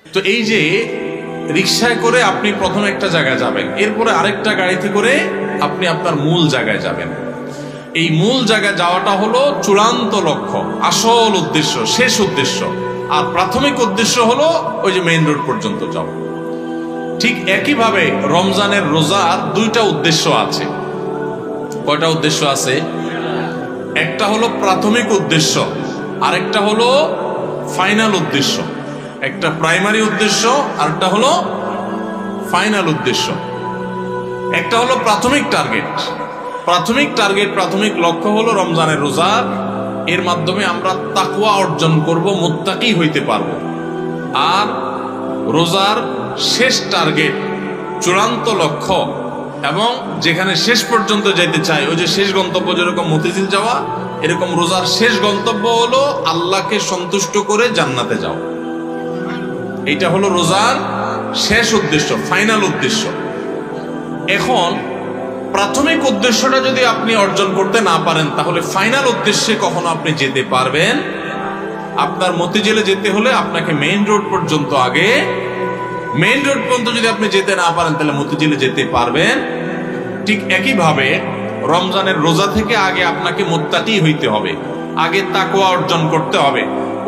তো এই যে রিকশায় করে আপনি প্রথম একটা জায়গায় যাবেন, এরপরে আরেকটা গাড়িতে করে আপনি আপনার মূল জায়গায় যাবেন। এই মূল জায়গায় যাওয়াটা হলো চূড়ান্ত লক্ষ্য, আসল উদ্দেশ্য, শেষ উদ্দেশ্য। আর প্রাথমিক উদ্দেশ্য হলো ওই যে মেইন রোড পর্যন্ত যাওয়া। ঠিক একইভাবে রমজানের রোজার দুইটা উদ্দেশ্য আছে। কয়টা উদ্দেশ্য আছে? একটা হলো প্রাথমিক উদ্দেশ্য, আরেকটা হলো ফাইনাল উদ্দেশ্য। একটা প্রাইমারি উদ্দেশ্য, আরেকটা হলো ফাইনাল উদ্দেশ্য। একটা হলো প্রাথমিক টার্গেট। প্রাথমিক লক্ষ্য হলো রমজানের রোজা। এর মাধ্যমে আমরা তাকওয়া অর্জন করব, মুত্তাকি হইতে পারবো। আর রোজার শেষ টার্গেট, চূড়ান্ত লক্ষ্য এবং যেখানে শেষ পর্যন্ত যেতে চাই, ওই যে শেষ গন্তব্য যেরকম মতিঝিল যাওয়া, এরকম রোজার শেষ গন্তব্য হলো আল্লাহকে সন্তুষ্ট করে জান্নাতে যাওয়া। এটা হলো রোজার শেষ উদ্দেশ্য, ফাইনাল উদ্দেশ্য। এখন প্রাথমিক উদ্দেশ্যটা যদি আপনি অর্জন করতে না পারেন, তাহলে ফাইনাল উদ্দেশ্যে কখনো আপনি যেতে পারবেন? আপনার মতিঝিলে যেতে হলে আপনাকে মেইন রোড পর্যন্ত, আগে মেইন রোড পর্যন্ত যদি আপনি যেতে না পারেন, তাহলে মতিঝিলে যেতে পারবেন? ঠিক একইভাবে রমজানের রোজা থেকে আগে আপনাকে মুত্তাকি হইতে হবে, আগে তাকওয়া অর্জন করতে হবে।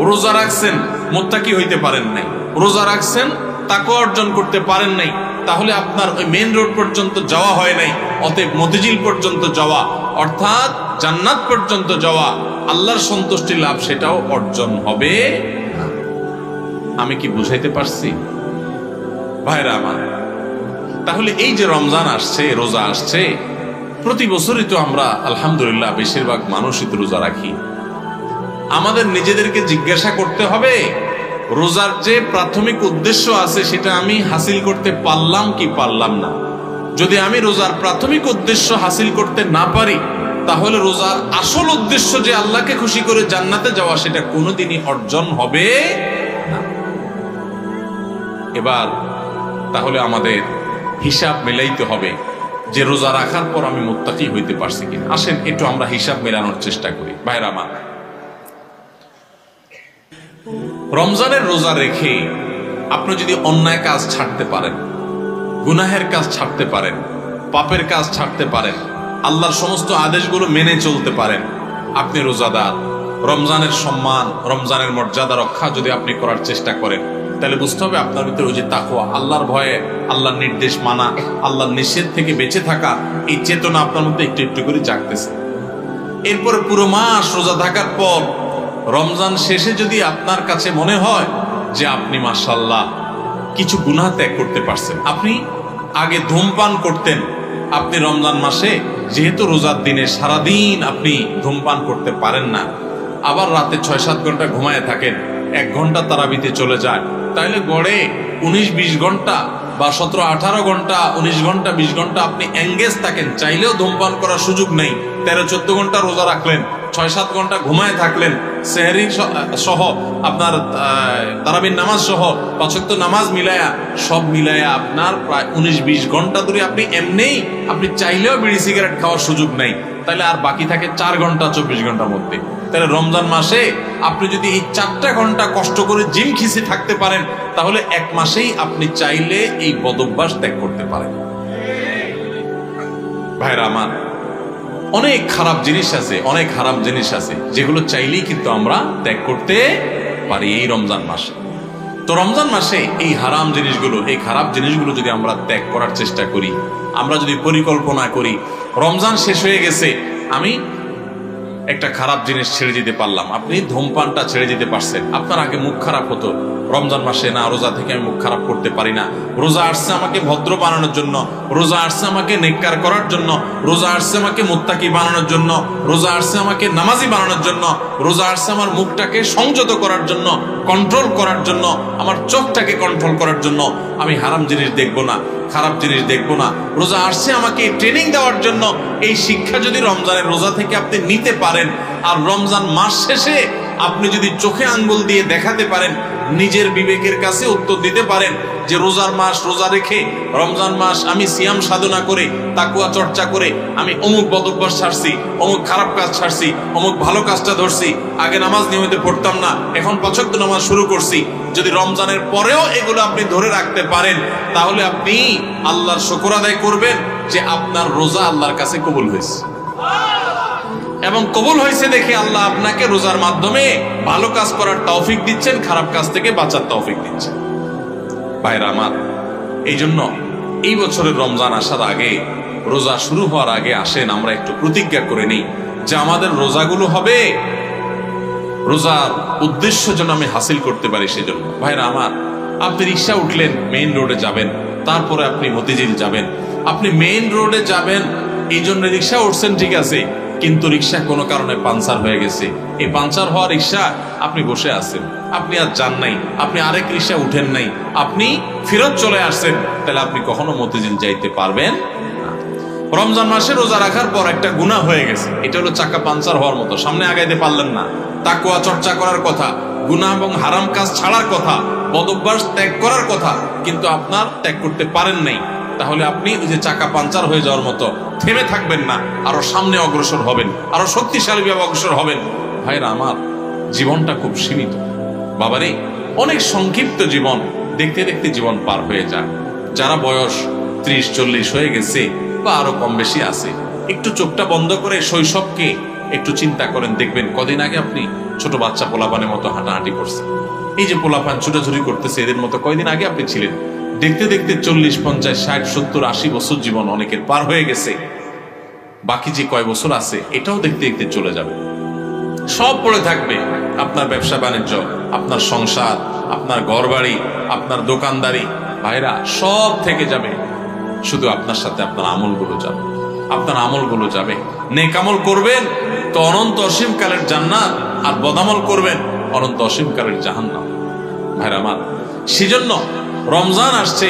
রোজা রাখছেন, মুত্তাকি হইতে পারেন নাই, রোজা রাখছেন, তাকওয়া অর্জন করতে পারেন নাই, তাহলে আপনার ওই মেইন রোড পর্যন্ত যাওয়া হয় নাই। অতএব মতিঝিল পর্যন্ত যাওয়া, অর্থাৎ জান্নাত পর্যন্ত যাওয়া, আল্লাহর সন্তুষ্টি লাভ, সেটাও অর্জন হবে না। আমি কি বুঝাইতে পারছি ভাইরা আমার? তাহলে এই যে রমজান আসছে, রোজা আসছে, প্রতি বছরই তো আমরা আলহামদুলিল্লাহ বেশিরভাগ মানুষই তো রোজা রাখি। আমাদের নিজেদেরকে জিজ্ঞাসা করতে হবে, রোজার যে প্রাথমিক উদ্দেশ্য আছে সেটা আমি হাসিল করতে পারলাম কি পারলাম না। যদি আমি রোজার প্রাথমিক উদ্দেশ্য হাসিল করতে না পারি, তাহলে রোজার আসল উদ্দেশ্য যে আল্লাহকে খুশি করে জান্নাতে যাওয়া, সেটা কোনোদিনই অর্জন হবে না। এবার তাহলে আমাদের হিসাব মেলাইতে হবে যে রোজা রাখার পর আমি মুত্তাকি হইতে পারছি কিনা। আসেন একটু আমরা হিসাব মেলানোর চেষ্টা করি ভাইরা আমার। রমজানের রোজা রেখে আপনি যদি অন্যায় কাজ ছাড়তে পারেন, গুনাহের কাজ ছাড়তে পারেন, পাপের কাজ ছাড়তে পারেন, আল্লাহর সমস্ত আদেশগুলো মেনে চলতে পারেন, আপনি রোজাদার। রমজানের সম্মান, রমজানের মর্যাদা রক্ষা যদি আপনি করার চেষ্টা করেন, তাহলে বুঝতে হবে আপনার ভিতরে ওই যে তাকওয়া, আল্লাহর ভয়ে, আল্লাহর নির্দেশ মানা, আল্লাহর নিষেধ থেকে বেঁচে থাকা, এই চেতনা আপনার মধ্যে একটু একটু করে জাগতেছে। এরপরে পুরো মাস রোজা থাকার পর রমজান শেষে যদি আপনার কাছে মনে হয় যে আপনি মাশাআল্লাহ কিছু গুনাহ ত্যাগ করতে পারছেন, আপনি আগে ধূমপান করতেন, আপনি রমজান মাসে যেহেতু রোজার দিনে সারাদিন আপনি ধূমপান করতে পারেন না, আবার রাতে 6-7 ঘন্টা ঘুমায় থাকেন, 1 ঘন্টা তারাবিতে চলে যায়, তাহলে গড়ে 19-20 ঘন্টা বা 17-18 ঘন্টা, 19 ঘন্টা 20 ঘন্টা আপনি এঙ্গেজ থাকেন। চাইলেও ধূমপান করার সুযোগ নেই। 13-14 ঘন্টা রোজা রাখলেন, 6-7 ঘন্টা ঘুমায় থাকলেন, সেহরি সহ আপনার তারাবির নামাজ সহ 5 ওয়াক্ত নামাজ মিলায়া, সব মিলায়া আপনার প্রায় 19-20 ঘন্টা ধরে আপনি এমনিই, আপনি চাইলেও বিড়ি সিগারেট খাওয়ার সুযোগ নেই। তাহলে আর বাকি থাকে 4 ঘন্টা 24 ঘন্টার মধ্যে। তাহলে রমজান মাসে আপনি যদি এই 4টা ঘন্টা কষ্ট করে জিম খিসে থাকতে পারেন, তাহলে 1 মাসেই আপনি চাইলে এই বদভ্যাস ত্যাগ করতে পারেন। ভাইরা আমার, অনেক খারাপ জিনিস আছে, অনেক হারাম জিনিস আছে, যেগুলো চাইলেই কিন্তু আমরা ত্যাগ করতে পারি এই রমজান মাসে। তো রমজান মাসে এই হারাম জিনিসগুলো, এই খারাপ জিনিসগুলো যদি আমরা ত্যাগ করার চেষ্টা করি, আমরা যদি পরিকল্পনা করি, রমজান শেষ হয়ে গেছে, আমি একটা খারাপ জিনিস ছেড়ে দিতে পারলাম। আপনি ধূমপানটা ছেড়ে দিতে পারছেন। আপনার আগে মুখ খারাপ হতো, রমজান মাসে না রোজা থেকে আমি মুখ খারাপ করতে পারি না। রোজা আসছে আমাকে ভদ্র বানানোর জন্য, রোজা আসছে আমাকে নেককার করার জন্য, রোজা আসছে আমাকে মুত্তাকি বানানোর জন্য, রোজা আসছে আমাকে নামাজি বানানোর জন্য, রোজা আসছে আমার মুখটাকে সংযত করার জন্য, কন্ট্রোল করার জন্য, আমার চোখটাকে কন্ট্রোল করার জন্য। আমি হারাম জিনিস দেখবো না, খারাপ জিনিস দেখবো না। রোজা আসছে আমাকে ট্রেনিং দেওয়ার জন্য। এই শিক্ষা যদি রমজানের রোজা থেকে আপনি নিতে পারেন, আর রমজান মাস শেষে আপনি যদি চোখে আঙ্গুল দিয়ে দেখাতে পারেন, নিজের বিবেকের কাছে উত্তর দিতে পারেন যে রোজার মাস রোজা রেখে, রমজান মাস আমি সিয়াম সাধনা করে, তাকওয়া চর্চা করে আমি অমুক বদভ্যাস ছাড়ছি, অমুক খারাপ কাজ ছাড়ছি, অমুক ভালো কাজটা ধরছি, আগে নামাজ নিয়মিত পড়তাম না, এখন 5 ওয়াক্ত নামাজ শুরু করছি। যদি রমজানের পরেও এগুলো আপনি ধরে রাখতে পারেন, তাহলে আপনি আল্লাহর শুকর আদায় করবেন যে আপনার রোজা আল্লাহর কাছে কবুল হয়েছে। এবং কবুল হয়েছে দেখে আল্লাহ আপনাকে রোজার মাধ্যমে ভালো কাজ করার তৌফিক দিচ্ছেন, খারাপ কাজ থেকে বাঁচার তৌফিক দিচ্ছেন। ভাইরা আমার, এই জন্য এই বছরের রমজান আসার আগে, রোজা শুরু হওয়ার আগে আসেন আমরা একটু প্রতিজ্ঞা করে নিই যে আমাদের রোজাগুলো হবে রোজার উদ্দেশ্য যেন আমি হাসিল করতে পারি। সেজন্য ভাইরা আমার, আপনি রিক্সা উঠলেন, মেইন রোডে যাবেন, তারপরে আপনি মতিঝিল যাবেন। আপনি মেইন রোডে যাবেন এই জন্য রিক্সা উঠছেন, ঠিক আছে, কিন্তু রিক্সা কোনো কারণে পাঞ্চার হয়ে গেছে। এই পাঞ্চার হওয়া রিক্সা আপনি বসে আছেন, আপনি আর যান নাই, আপনি আরেক রিক্সা উঠেন নাই, আপনি ফেরত চলে আসছেন, তাহলে আপনি কখনো মতিঝিল যাইতে পারবেন না। রমজান মাসে রোজা রাখার পর একটা গুনাহ হয়ে গেছে, এটা হলো চাকা পাঞ্চার হওয়ার মতো, সামনে আগাইতে পারলেন না। তাকওয়া চর্চা করার কথা, গুনাহ এবং হারাম কাজ ছাড়ার কথা, বদভ্যাস ত্যাগ করার কথা, কিন্তু আপনার ত্যাগ করতে পারেন নাই। তাহলে আপনি ওই যে চাকা পাঞ্চার হয়ে যাওয়ার মতো থেমে থাকবেন না, আরো সামনে অগ্রসর হবেন, আরো শক্তিশালীভাবে অগ্রসর হবেন। ভাইরা আমার, জীবনটা খুব সীমিত বাবারে, অনেক সংক্ষিপ্ত জীবন, দেখতে দেখতে জীবন পার হয়ে যায়। যারা বয়স 30-40 হয়ে গেছে বা আরো কম বেশি আছে, একটু চোখটা বন্ধ করে শৈশবকে একটু চিন্তা করেন, দেখবেন কদিন আগে আপনি ছোট বাচ্চা পোলাপানের মতো হাঁটাহাঁটি করছেন। এই যে পোলাপান ছুটাছুটি করতেছে, এদের মতো কয়দিন আগে আপনি ছিলেন। দেখতে দেখতে 40, 50, 60, 70, 80 বছর জীবন অনেকের পার হয়ে গেছে। বাকি যে কয় বছর আছে এটাও দেখতে দেখতে চলে যাবে। সব পড়ে থাকবে, আপনার ব্যবসা বাণিজ্য, আপনার সংসার, আপনার ঘরবাড়ি, আপনার দোকানদারি, ভাইরা সব থেকে যাবে। শুধু আপনার সাথে আপনার আমলগুলো যাবে, আপনার আমলগুলো যাবে। নেক আমল করবেন তো অনন্ত অসীমকালের জান্নাত, আর বদামল করবেন অনন্ত অসীমকালের জাহান্নাম। ভাইরা আমার, সেজন্য রমজান আসছে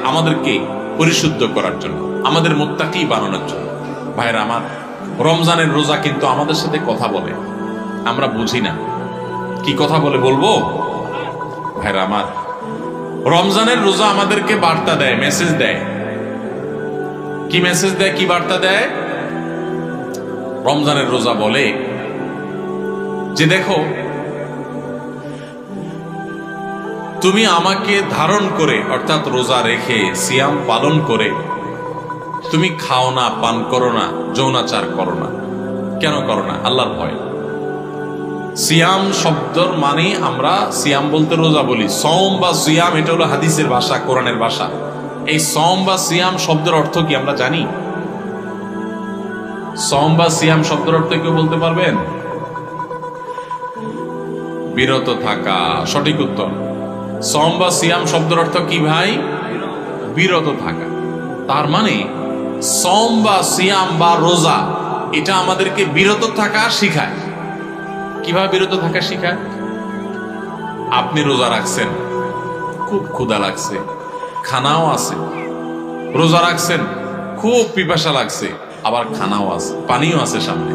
আমাদেরকে পরিশুদ্ধ করার জন্য, আমাদের মুত্তাকি বানানোর জন্য। ভাইরা আমার, রমজানের রোজা কিন্তু আমাদের সাথে কথা বলে, আমরা বুঝি না কি কথা বলে, বলবো ভাইরা আমার। রমজানের রোজা আমাদেরকে বার্তা দেয়, মেসেজ দেয়। কি মেসেজ দেয়, কি বার্তা দেয়? রমজানের রোজা বলে যে দেখো, তুমি আমাকে ধারণ করে, অর্থাৎ রোজা রেখে সিয়াম পালন করে তুমি খাও না, পান করো না, যৌনাচার করো না। কেন করো না? আল্লাহর ভয়। সিয়াম শব্দর মানে, আমরা সিয়াম বলতে রোজা বলি, সওম বা সিয়াম এটা হলো হাদিসের ভাষা, কোরআনের ভাষা। এই সওম বা সিয়াম শব্দের অর্থ কি আমরা জানি? সওম বা সিয়াম শব্দের অর্থ কেউ বলতে পারবেন? বিরত থাকা, সঠিক উত্তর। সওম বা সিয়াম শব্দের অর্থ কি ভাই? বিরত থাকা। তার মানে সওম বা সিয়াম বা রোজা এটা আমাদেরকে বিরত থাকা শিখায়। কিভাবে বিরত থাকা শিখায়? আপনি রোজা রাখছেন, খুব ক্ষুধা লাগছে, খানাও আছে। রোজা রাখছেন, খুব পিপাসা লাগছে, আবার খানাও আছে, পানিও আছে সামনে।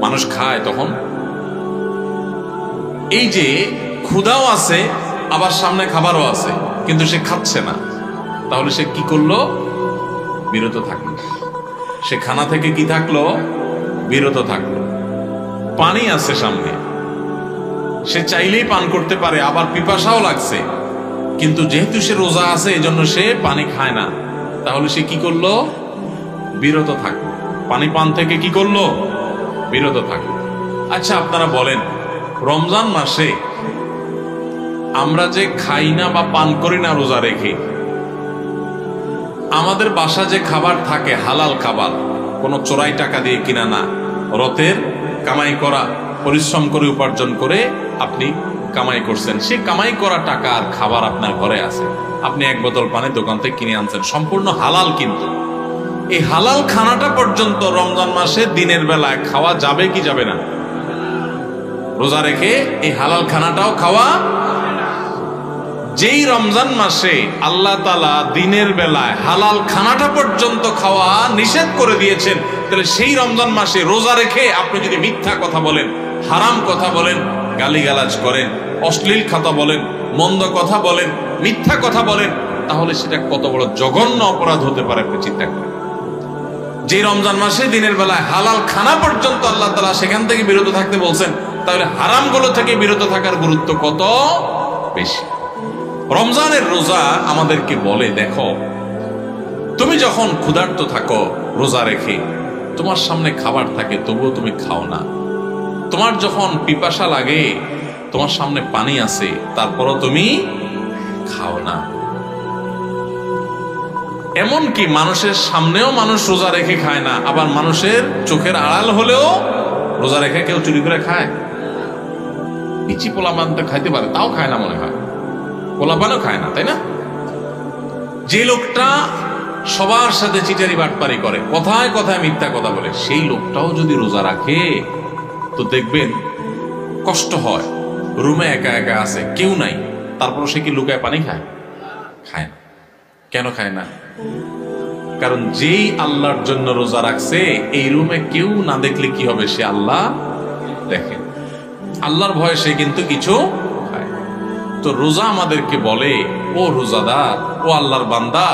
মানুষ খায় তখন, এই যে ক্ষুধাও আছে আবার সামনে খাবারও আছে, কিন্তু সে খাচ্ছে না। তাহলে সে কি করলো? বিরত থাকলো। সে খানা থেকে কি থাকলো? বিরত থাকলো। পানি আছে সামনে, সে চাইলেই পান করতে পারে, আবার পিপাসাও লাগছে, কিন্তু যেহেতু সে রোজা আছে এজন্য সে পানি খায় না। তাহলে সে কি করলো? বিরত থাকলো। পানি পান থেকে কি করলো? বিরত থাকলো। আচ্ছা, আপনারা বলেন, রমজান মাসে আমরা যে খাই না বা পান করি না রোজা রেখে, আমাদের বাসা যে খাবার থাকে হালাল খাবার, কোনো চোরাই টাকা দিয়ে কিনা না, রতের কামাই করা, পরিশ্রম করে উপার্জন করে আপনি কামাই করছেন, সে কামাই করা টাকা আর খাবার আপনার ঘরে আছে। আপনি এক বোতল পানি দোকান থেকে কিনে আনছেন, সম্পূর্ণ হালাল। কিন্তু এই হালাল খানাটা পর্যন্ত রমজান মাসে দিনের বেলায় খাওয়া যাবে কি যাবে না? রোজা রেখে এই হালাল খানাটাও খাওয়া। যেই রমজান মাসে আল্লাহ তাআলা দিনের বেলায় হালাল খানাটা পর্যন্ত খাওয়া নিষেধ করে দিয়েছেন, তাহলে সেই রমজান মাসে রোজা রেখে আপনি যদি মিথ্যা কথা বলেন, হারাম কথা বলেন, গালিগালাজ করেন, অশ্লীল কথা বলেন, মন্দ কথা বলেন, মিথ্যা কথা বলেন, তাহলে সেটা কত বড় জঘন্য অপরাধ হতে পারে আপনি চিন্তা করেন। যে রমজান মাসে দিনের বেলায় হালাল খানা পর্যন্ত আল্লাহ তাআলা সেখান থেকে বিরত থাকতে বলছেন, তাহলে হারামগুলো থেকে বিরত থাকার গুরুত্ব কত বেশি। রমজানের রোজা আমাদেরকে বলে, দেখো তুমি যখন ক্ষুধার্ত থাকো রোজা রেখে, তোমার সামনে খাবার থাকে তবুও তুমি খাও না। তোমার যখন পিপাসা লাগে, তোমার সামনে পানি আছে তারপরও তুমি খাও না। এমনকি মানুষের সামনেও মানুষ রোজা রেখে খায় না, আবার মানুষের চোখের আড়াল হলেও রোজা রেখে কেউ চুরি করে খায়? ইচি পোলাপান তো খাইতে পারে, তাও খায় না মনে হয়, পোলাপানও খায় না, তাই না? যে লোকটা সবার সাথে চিটারি বাটপারি করে, কথায় কথায় মিথ্যা কথা বলে, সেই লোকটাও যদি রোজা রাখে তো দেখবেন কষ্ট হয়। রুমে একা একা আছে, কেউ নাই, তারপর সে কি লুকায় পানি খায়? খায় না। কেন খায় না? কারণ যেই আল্লাহর জন্য রোজা রাখছে, এই রুমে কেউ না দেখলে কি হবে, সে আল্লাহ দেখেন, আল্লাহর ভয়ে সে কিন্তু কিছু খায়। তো রোজা আমাদেরকে বলে, ও রোজাদার, ও আল্লাহর বান্দা,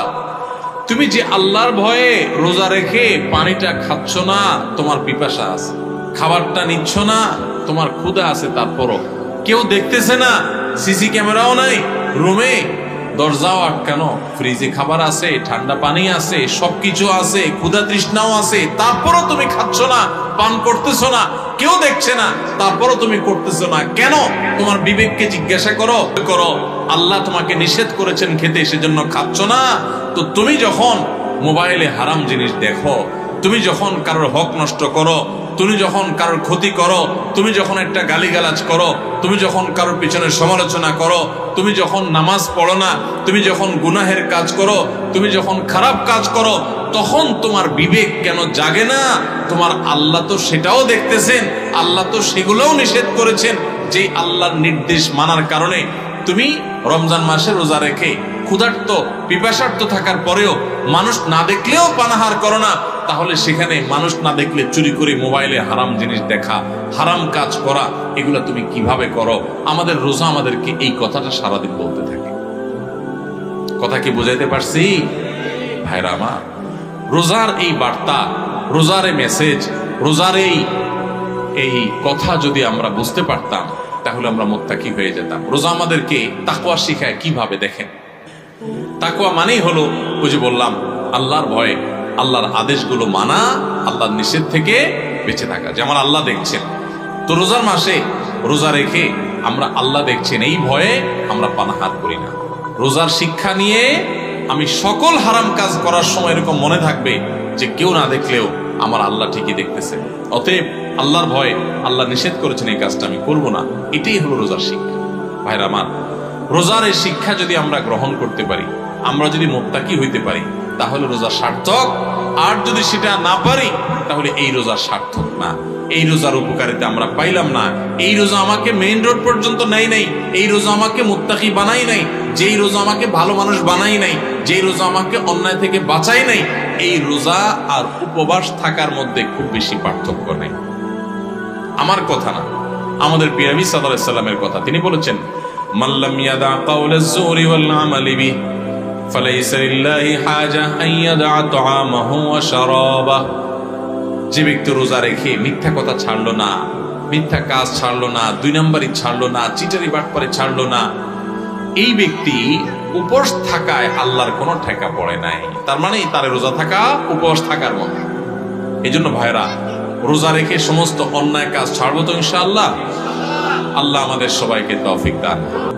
তুমি যে আল্লাহর ভয়ে রোজা রেখে পানিটা খাচ্ছ না, তোমার পিপাসা আছে, খাবারটা নিচ্ছ না, তোমার ক্ষুধা আছে, তারপরও কেউ দেখতেছে না, সিসি ক্যামেরাও নাই, রুমে দরজাও আটকানো, ফ্রিজে খাবার আছে, ঠান্ডা পানি আছে, সবকিছু আছে, ক্ষুধা তৃষ্ণাও আছে, তারপরও তুমি খাচ্ছ না, পান করতেছ না, কেউ দেখছে না, তারপরও তুমি করতেছ না কেন? তোমার বিবেককে জিজ্ঞাসা করো, আল্লাহ তোমাকে নিষেধ করেছেন খেতে, সেজন্য খাচ্ছ না। তো তুমি যখন মোবাইলে হারাম জিনিস দেখো, তুমি যখন কারোর হক নষ্ট করো, তুমি যখন কারোর ক্ষতি করো, তুমি যখন একটা গালিগালাজ করো, তুমি যখন কারোর পিছনে সমালোচনা করো, তুমি যখন নামাজ পড়ো না, তুমি যখন গুনাহের কাজ করো, তুমি যখন খারাপ কাজ করো, তখন তোমার বিবেক কেন জাগে না? তোমার আল্লাহ তো সেটাও দেখতেছেন, আল্লাহ তো সেগুলোও নিষেধ করেছেন। যে আল্লাহর নির্দেশ মানার কারণে তুমি রমজান মাসে রোজা রেখে ক্ষুধার্ত পিপাসার্ত থাকার পরেও মানুষ না দেখলেও পানাহার করো না, তাহলে সেখানে মানুষ না দেখলে চুরি করে মোবাইলে হারাম জিনিস দেখা, হারাম কাজ করা, এগুলা তুমি কিভাবে করো? আমাদের রোজা আমাদেরকে এই কথাটা সারাদিন বলতে থাকে। কথা কি বুঝাইতে পারছি ভাইরা আমার? রোজার এই বার্তা, রোজার এই মেসেজ, রোজার এই কথা যদি আমরা বুঝতে পারতাম, তাহলে আমরা মুত্তাকি হয়ে যেতাম। রোজা আমাদেরকে তাকওয়া শিখায় কিভাবে, দেখেন। তাকওয়া মানেই হলো, ওই যে বললাম, আল্লাহর ভয়ে আল্লাহর আদেশগুলো মানা, আল্লাহর নিষেধ থেকে বেঁচে থাকা। যেমন আল্লাহ দেখছেন, তো রোজার মাসে রোজা রেখে আমরা আল্লাহ দেখছেন এই ভয়ে আমরা পানাহার করি না। রোজার শিক্ষা নিয়ে আমি সকল হারাম কাজ করার সময় এরকম মনে থাকবে যে কেউ না দেখলেও আমার আল্লাহ ঠিকই দেখতেছে, অতএব আল্লাহর ভয়ে আল্লাহ নিষেধ করেছেন এই কাজটা আমি করব না। এটাই হলো রোজার শিক্ষা। ভাইরা আমার, রোজার এই শিক্ষা যদি আমরা গ্রহণ করতে পারি, আমরা যদি মুত্তাকি হইতে পারি, তাহলে রোজা সার্থক। আর যদি সেটা না পারি, তাহলে এই রোজা সার্থক না। এই রোজার উপকারিতা আমরা পাইলাম না। এই রোজা আমাকে মেইন রোড পর্যন্ত নেয় নাই, এই রোজা আমাকে মুত্তাকি বানাই নাই, যেই রোজা আমাকে ভালো মানুষ বানাই নাই, যেই রোজা আমাকে অন্যায় থেকে বাঁচাই নাই, এই রোজা আর উপবাস থাকার মধ্যে খুব বেশি পার্থক্য নেই। আমার কথা না, আমাদের প্রিয় নবী সাল্লাল্লাহু আলাইহি সাল্লামের কথা। তিনি বলেছেন, মাল্লাম ইয়াদা কাওলাজ যুরি ওয়াল আমালি বিহি ফালাইসা লিল্লাহি হাজা আন ইয়াদা তাআমাহু ওয়া শারাবাহু। যে ব্যক্তি রোজা রেখে মিথ্যা কথা ছাড়লো না, মিথ্যা কাজ ছাড়লো না, দুই নম্বরই ছাড়লো না, চিটারি বাটপারি ছাড়লো না, এই ব্যক্তি উপবাস থাকায় আল্লাহর কোনো ঠেকা পড়ে নাই। তার মানে তার রোজা থাকা উপবাস থাকার মতো। এই জন্য ভাইরা, রোজা রেখে সমস্ত অন্যায় কাজ ছাড়বো তো ইনশাআল্লাহ। আল্লাহ আমাদের সবাইকে তৌফিক দান করুন।